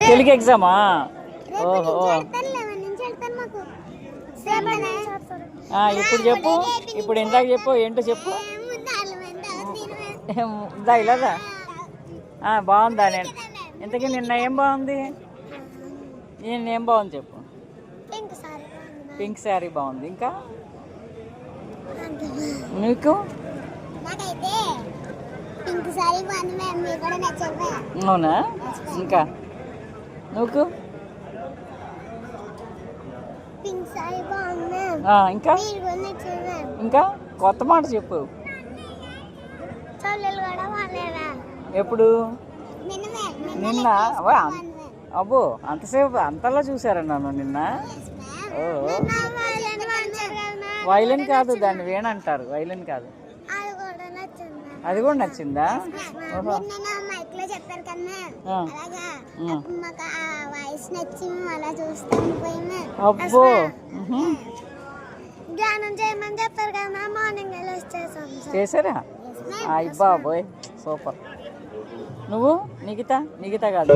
తెలుగు ఎగ్జామా? ఓహో, ఇప్పుడు చెప్పు, ఇప్పుడు ఇందాక చెప్పు, ఏంటో చెప్పు. ఇలాదా బాగుందా? నేను ఇంతకీ నిన్న ఏం బాగుంది? నేను ఏం బాగుంది చెప్పు. పింక్ శారీ బాగుంది. ఇంకా నీకు? అవునా? ఇంకా నువ్వు? ఇంకా ఇంకా కొత్త మాట చెప్పు. ఎప్పుడు? నిన్న? అబ్బో, అంతసేపు అంతలా చూసారా నన్ను నిన్న? వైలెన్ కాదు, దాన్ని వేణంటారు, వైలెన్ కాదు. అది కూడా నచ్చిందా? అబ్బో, చేశారా? అయ్యబాబోయ్, సూపర్. నువ్వు? నిఖిత కాదు.